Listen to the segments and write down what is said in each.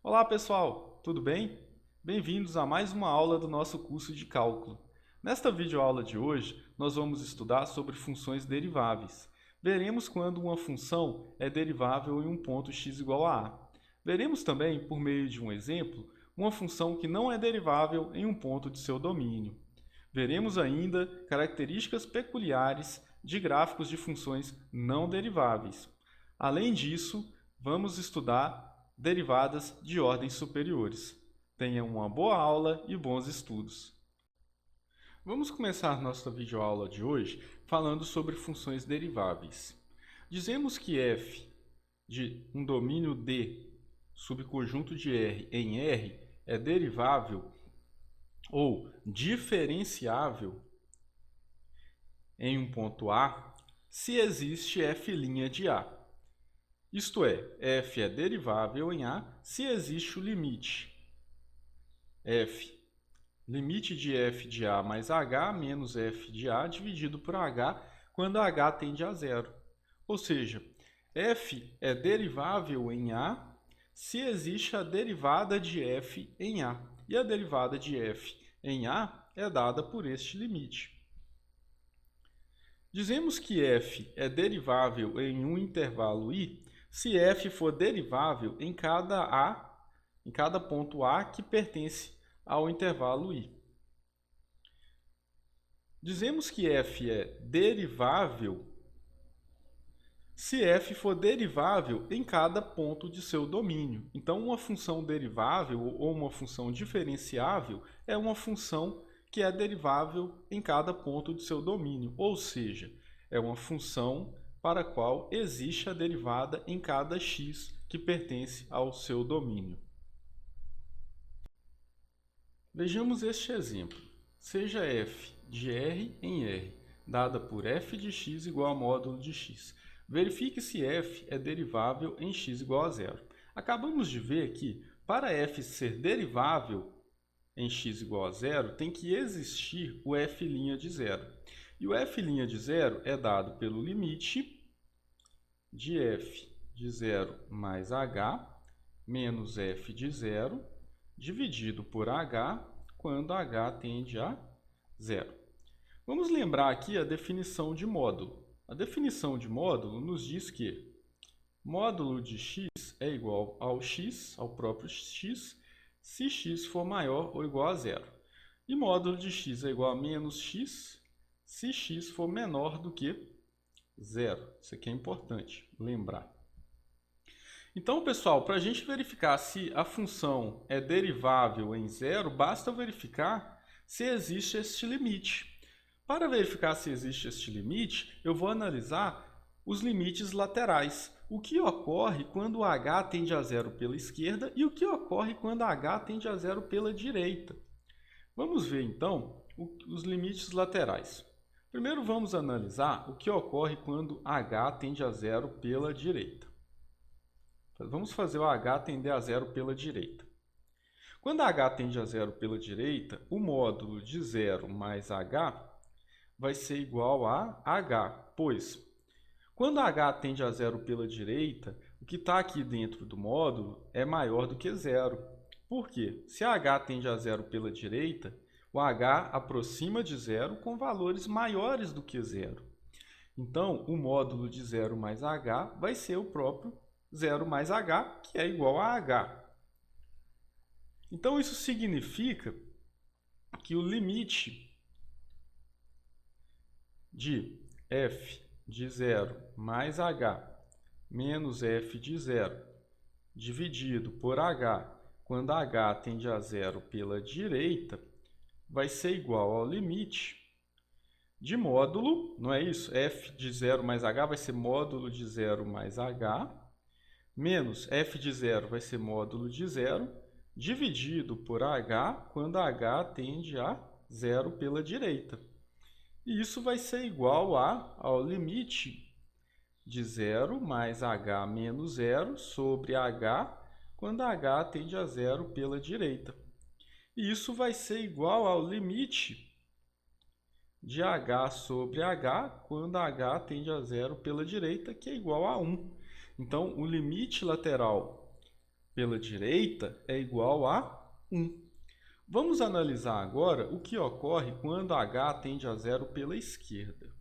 Olá pessoal, tudo bem? Bem-vindos a mais uma aula do nosso curso de cálculo. Nesta videoaula de hoje, nós vamos estudar sobre funções deriváveis. Veremos quando uma função é derivável em um ponto x igual a a. Veremos também, por meio de um exemplo, uma função que não é derivável em um ponto de seu domínio. Veremos ainda características peculiares de gráficos de funções não deriváveis. Além disso, vamos estudar derivadas de ordens superiores. Tenha uma boa aula e bons estudos. Vamos começar nossa videoaula de hoje falando sobre funções deriváveis. Dizemos que f de um domínio D, subconjunto de R em R, é derivável ou diferenciável em um ponto A se existe f' de A. Isto é, f é derivável em A se existe o limite f, limite de f de A mais h menos f de A dividido por h quando h tende a zero. Ou seja, f é derivável em A se existe a derivada de f em A. E a derivada de f em A é dada por este limite. Dizemos que f é derivável em um intervalo i se f for derivável em cada ponto A que pertence ao intervalo i. Dizemos que f é derivável se f for derivável em cada ponto de seu domínio. Então, uma função derivável ou uma função diferenciável é uma função que é derivável em cada ponto de seu domínio, ou seja, é uma função para a qual existe a derivada em cada x que pertence ao seu domínio. Vejamos este exemplo. Seja f de R em R, dada por f de x igual a módulo de x. Verifique se f é derivável em x igual a zero. Acabamos de ver que, para f ser derivável em x igual a zero, tem que existir o f' de zero. E o f' de zero é dado pelo limite de f de zero mais h menos f de zero dividido por h quando h tende a zero. Vamos lembrar aqui a definição de módulo. A definição de módulo nos diz que módulo de x é igual ao x, ao próprio x, se x for maior ou igual a zero. E módulo de x é igual a menos x, se x for menor do que zero. Isso aqui é importante lembrar. Então, pessoal, para a gente verificar se a função é derivável em zero, basta verificar se existe este limite. Para verificar se existe este limite, eu vou analisar os limites laterais. O que ocorre quando h tende a zero pela esquerda e o que ocorre quando h tende a zero pela direita. Vamos ver, então, os limites laterais. Primeiro, vamos analisar o que ocorre quando h tende a zero pela direita. Vamos fazer o h tender a zero pela direita. Quando h tende a zero pela direita, o módulo de 0 mais h vai ser igual a h, pois quando h tende a zero pela direita, o que está aqui dentro do módulo é maior do que zero. Por quê? Se h tende a zero pela direita, o h aproxima de zero com valores maiores do que zero. Então, o módulo de 0 mais h vai ser o próprio 0 mais h, que é igual a h. Então, isso significa que o limite de f de 0 mais h menos f de 0 dividido por h quando h tende a zero pela direita vai ser igual ao limite de módulo, não é isso? F de 0 mais h vai ser módulo de 0 mais h, menos f de 0 vai ser módulo de 0, dividido por h quando h tende a zero pela direita. E isso vai ser igual ao limite de 0 mais h menos 0 sobre h quando h tende a zero pela direita. E isso vai ser igual ao limite de h sobre h quando h tende a zero pela direita, que é igual a 1. Então, o limite lateral pela direita é igual a 1. Vamos analisar agora o que ocorre quando h tende a zero pela esquerda.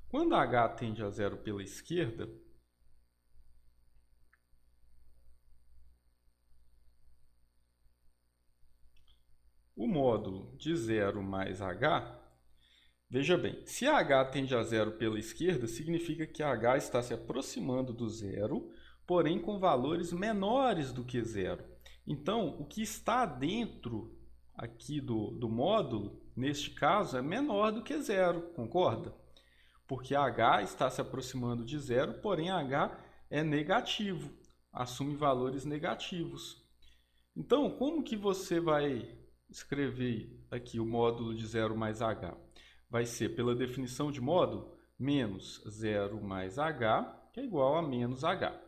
Quando h tende a zero pela esquerda, o módulo de 0 mais h, veja bem, se h tende a zero pela esquerda, significa que h está se aproximando do zero, porém com valores menores do que zero. Então, o que está dentro aqui do módulo, neste caso, é menor do que zero, concorda? Porque h está se aproximando de zero, porém h é negativo, assume valores negativos. Então, como que você vai escrever aqui o módulo de 0 mais h? Vai ser, pela definição de módulo, menos 0 mais h, que é igual a menos h.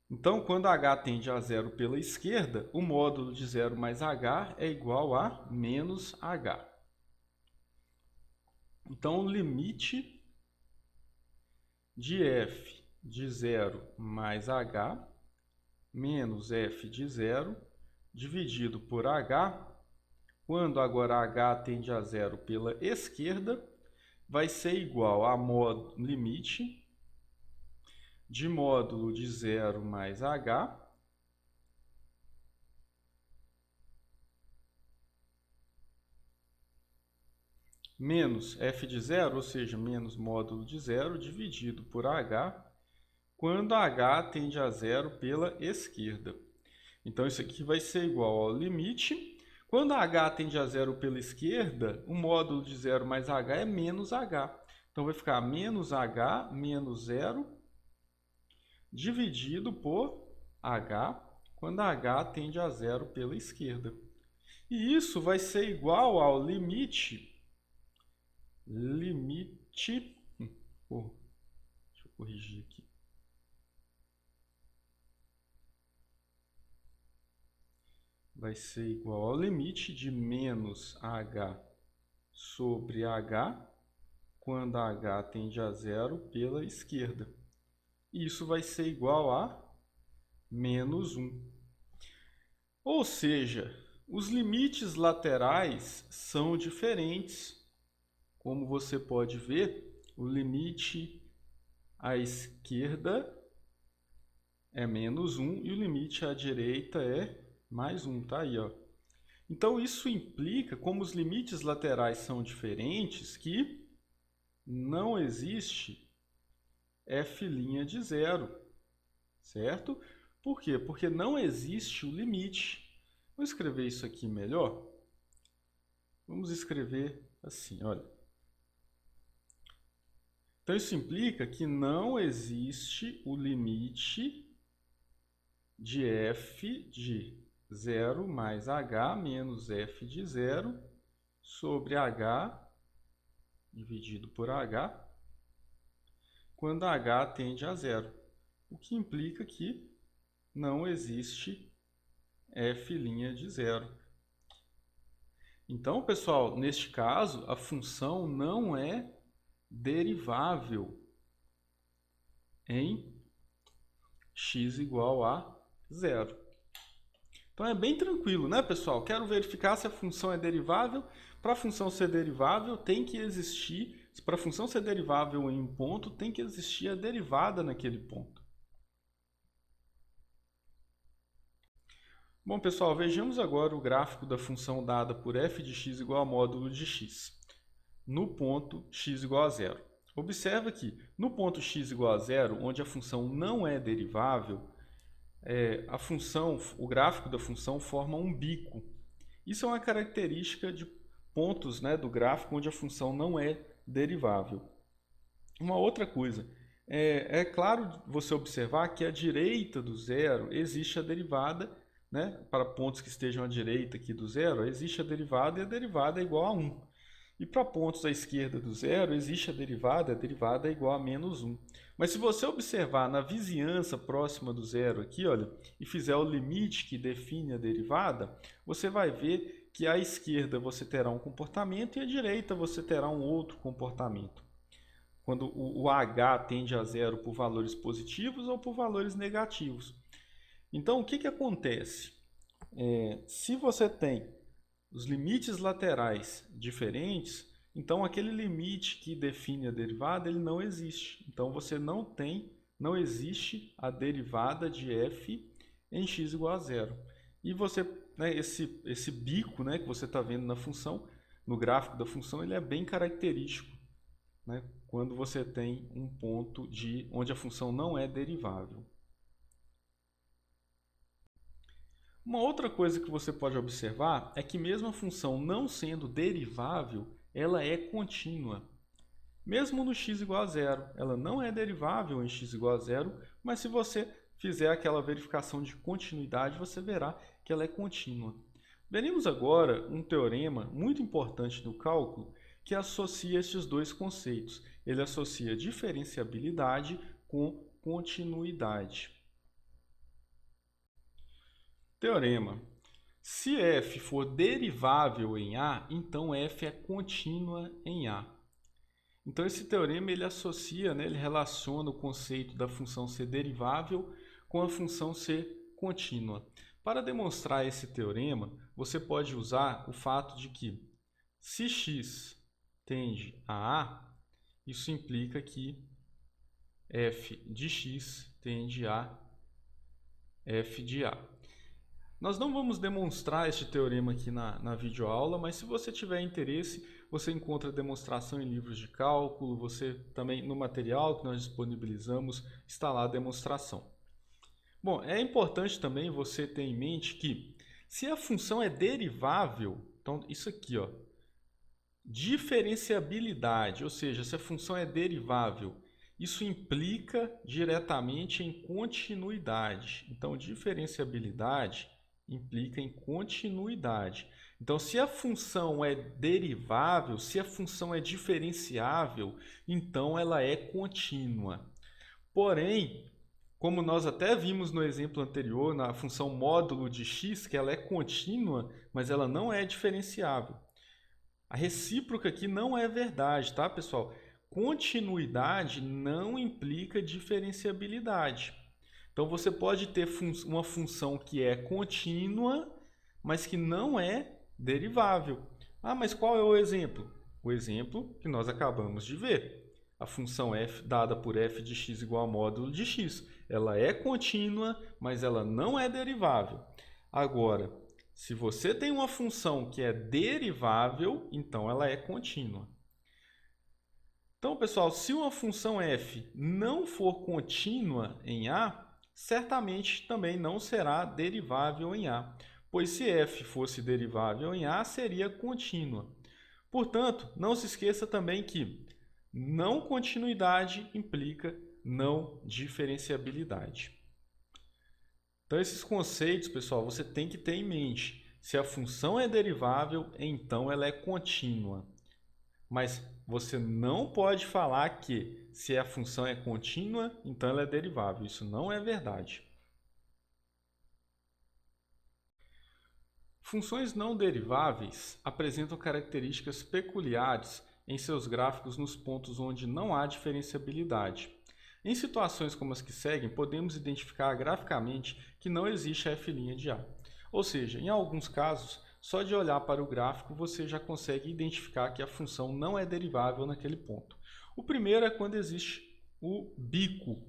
Então, quando h tende a zero pela esquerda, o módulo de 0 mais h é igual a menos h. Então, o limite de f de 0 mais h menos f de 0 dividido por h, quando agora h tende a zero pela esquerda, vai ser igual a limite de módulo de 0 mais h menos f de 0, ou seja, menos módulo de 0, dividido por h, quando h tende a zero pela esquerda. Então, isso aqui vai ser igual ao limite. Quando h tende a zero pela esquerda, o módulo de 0 mais h é menos h. Então, vai ficar menos h menos 0 dividido por h, quando h tende a zero pela esquerda. E isso vai ser igual ao limite... deixa eu corrigir aqui. Vai ser igual ao limite de menos h sobre h, quando h tende a zero pela esquerda. Isso vai ser igual a menos 1. Ou seja, os limites laterais são diferentes. Como você pode ver, o limite à esquerda é menos 1 e o limite à direita é mais 1, tá aí, ó. Então, isso implica, como os limites laterais são diferentes, que não existe f' de 0, certo? Por quê? Porque não existe o limite. Vou escrever isso aqui melhor. Vamos escrever assim, olha. Então, isso implica que não existe o limite de f de 0 mais h menos f de 0 sobre h dividido por h, quando h tende a zero. O que implica que não existe f' de 0. Então, pessoal, neste caso, a função não é derivável em x igual a 0. Então é bem tranquilo, né, pessoal? Quero verificar se a função é derivável. Para a função ser derivável, tem que existir, para a função ser derivável em um ponto, tem que existir a derivada naquele ponto. Bom, pessoal, vejamos agora o gráfico da função dada por f de x igual a módulo de x, no ponto x igual a 0. Observa que no ponto x igual a 0, onde a função não é derivável, o gráfico da função forma um bico. Isso é uma característica de pontos, né, do gráfico onde a função não é derivável. Uma outra coisa, é claro você observar que à direita do zero existe a derivada, né, para pontos que estejam à direita aqui do zero, existe a derivada e a derivada é igual a 1. E para pontos à esquerda do zero, existe a derivada é igual a menos 1. Mas se você observar na vizinhança próxima do zero aqui, olha, e fizer o limite que define a derivada, você vai ver que à esquerda você terá um comportamento e à direita você terá um outro comportamento. quando o h tende a zero por valores positivos ou por valores negativos. Então, o que acontece? Se você tem os limites laterais diferentes, então aquele limite que define a derivada ele não existe. Então, você não existe a derivada de f em x igual a zero. E você, né, esse bico, né, que você está vendo na função, no gráfico da função, ele é bem característico, né, quando você tem um ponto onde a função não é derivável. Uma outra coisa que você pode observar é que mesmo a função não sendo derivável, ela é contínua. Mesmo no x igual a zero, ela não é derivável em x igual a zero, mas se você fizer aquela verificação de continuidade, você verá que ela é contínua. Veremos agora um teorema muito importante do cálculo que associa estes dois conceitos. Ele associa diferenciabilidade com continuidade. Teorema. Se f for derivável em A, então f é contínua em A. Então esse teorema ele associa, né, ele relaciona o conceito da função ser derivável com a função ser contínua. Para demonstrar esse teorema, você pode usar o fato de que se x tende a A, isso implica que f de x tende a f de A. Nós não vamos demonstrar este teorema aqui na videoaula, mas se você tiver interesse, você encontra a demonstração em livros de cálculo, você também no material que nós disponibilizamos está lá a demonstração. Bom, é importante também você ter em mente que se a função é derivável, então isso aqui, ó, diferenciabilidade, ou seja, se a função é derivável, isso implica diretamente em continuidade. Então, diferenciabilidade implica em continuidade. Então, se a função é derivável, se a função é diferenciável, então ela é contínua. Porém, como nós até vimos no exemplo anterior, na função módulo de x, que ela é contínua, mas ela não é diferenciável. A recíproca aqui não é verdade, tá, pessoal? Continuidade não implica diferenciabilidade. Então, você pode ter uma função que é contínua, mas que não é derivável. Ah, mas qual é o exemplo? O exemplo que nós acabamos de ver. A função f dada por f de x igual a módulo de x. Ela é contínua, mas ela não é derivável. Agora, se você tem uma função que é derivável, então ela é contínua. Então, pessoal, se uma função f não for contínua em A, certamente também não será derivável em A, pois se f fosse derivável em A, seria contínua. Portanto, não se esqueça também que não continuidade implica não diferenciabilidade. Então, esses conceitos, pessoal, você tem que ter em mente. Se a função é derivável, então ela é contínua. Mas você não pode falar que se a função é contínua, então ela é derivável. Isso não é verdade. Funções não deriváveis apresentam características peculiares em seus gráficos nos pontos onde não há diferenciabilidade. Em situações como as que seguem, podemos identificar graficamente que não existe a f' de A. Ou seja, em alguns casos, só de olhar para o gráfico você já consegue identificar que a função não é derivável naquele ponto. O primeiro é quando existe o bico.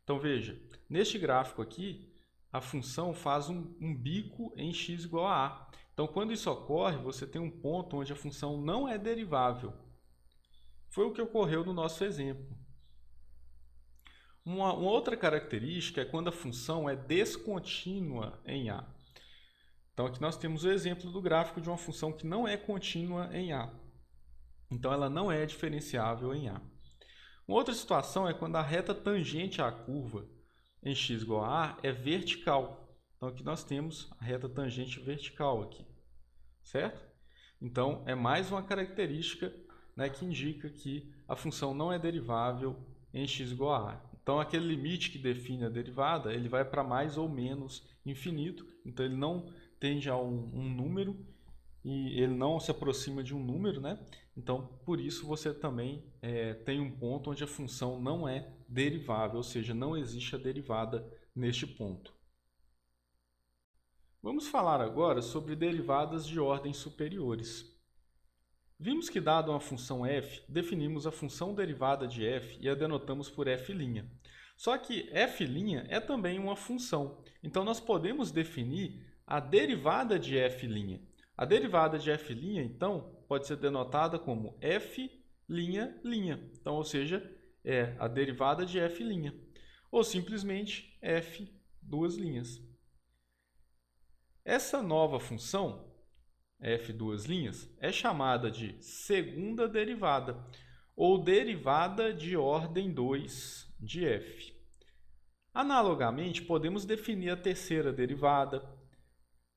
Então veja, neste gráfico aqui, a função faz um bico em x igual a A. Então quando isso ocorre, você tem um ponto onde a função não é derivável. Foi o que ocorreu no nosso exemplo. Uma outra característica é quando a função é descontínua em A. Então, aqui nós temos o exemplo do gráfico de uma função que não é contínua em A. Então, ela não é diferenciável em A. Uma outra situação é quando a reta tangente à curva em x igual a A é vertical. Então, aqui nós temos a reta tangente vertical aqui, certo? Então, é mais uma característica, né, que indica que a função não é derivável em x igual a A. Então, aquele limite que define a derivada, ele vai para mais ou menos infinito. Então, ele não tende a um número e ele não se aproxima de um número, né? Então, por isso você também tem um ponto onde a função não é derivável, ou seja, não existe a derivada neste ponto. Vamos falar agora sobre derivadas de ordens superiores. Vimos que, dado uma função f, definimos a função derivada de f e a denotamos por f'. Só que f' é também uma função, então nós podemos definir a derivada de f'. A derivada de f', então, pode ser denotada como f''. Então, ou seja, é a derivada de f', ou simplesmente f duas linhas. Essa nova função, f duas linhas, é chamada de segunda derivada, ou derivada de ordem 2 de f. Analogamente, podemos definir a terceira derivada,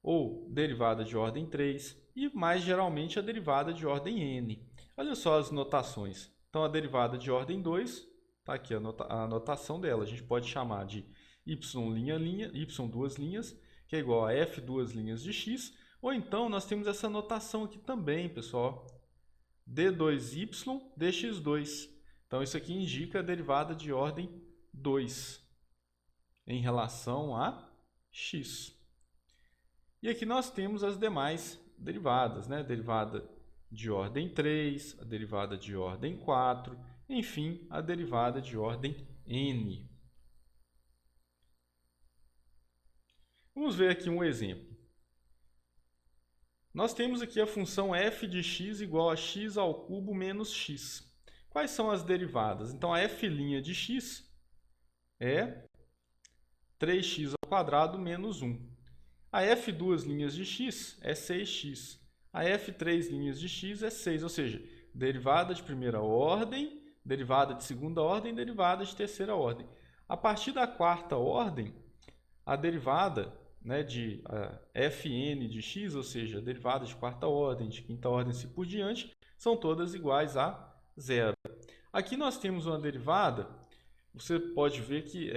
ou derivada de ordem 3, e mais geralmente a derivada de ordem n. Olha só as notações. Então, a derivada de ordem 2, está aqui a notação dela, a gente pode chamar de y duas linhas, que é igual a f duas linhas de x, ou então nós temos essa notação aqui também, pessoal, d2y dx2. Então, isso aqui indica a derivada de ordem 2 em relação a x. E aqui nós temos as demais derivadas, né? A derivada de ordem 3, a derivada de ordem 4, enfim, a derivada de ordem n. Vamos ver aqui um exemplo. Nós temos aqui a função f de x igual a x ao cubo menos x. Quais são as derivadas? Então, a f' de x é 3x ao quadrado menos 1. A f duas linhas de x é 6x. A f três linhas de x é 6, ou seja, derivada de primeira ordem, derivada de segunda ordem, derivada de terceira ordem. A partir da quarta ordem, a derivada, né, de fn de x, ou seja, derivada de quarta ordem, de quinta ordem e assim por diante, são todas iguais a zero. Aqui nós temos uma derivada, você pode ver que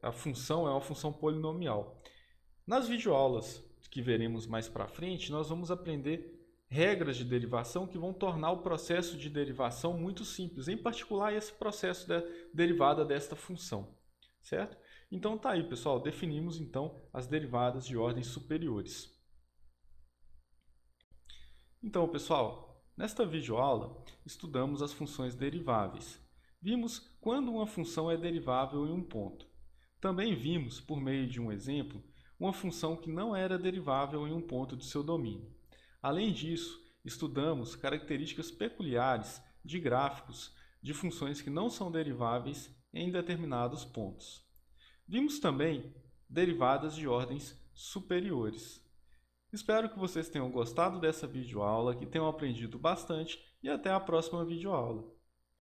a função é uma função polinomial. Nas videoaulas que veremos mais para frente, nós vamos aprender regras de derivação que vão tornar o processo de derivação muito simples, em particular esse processo da derivada desta função, certo? Então tá aí, pessoal, definimos então as derivadas de ordens superiores. Então, pessoal, nesta videoaula estudamos as funções deriváveis. Vimos quando uma função é derivável em um ponto. Também vimos, por meio de um exemplo, uma função que não era derivável em um ponto de seu domínio. Além disso, estudamos características peculiares de gráficos de funções que não são deriváveis em determinados pontos. Vimos também derivadas de ordens superiores. Espero que vocês tenham gostado dessa videoaula, que tenham aprendido bastante e até a próxima videoaula.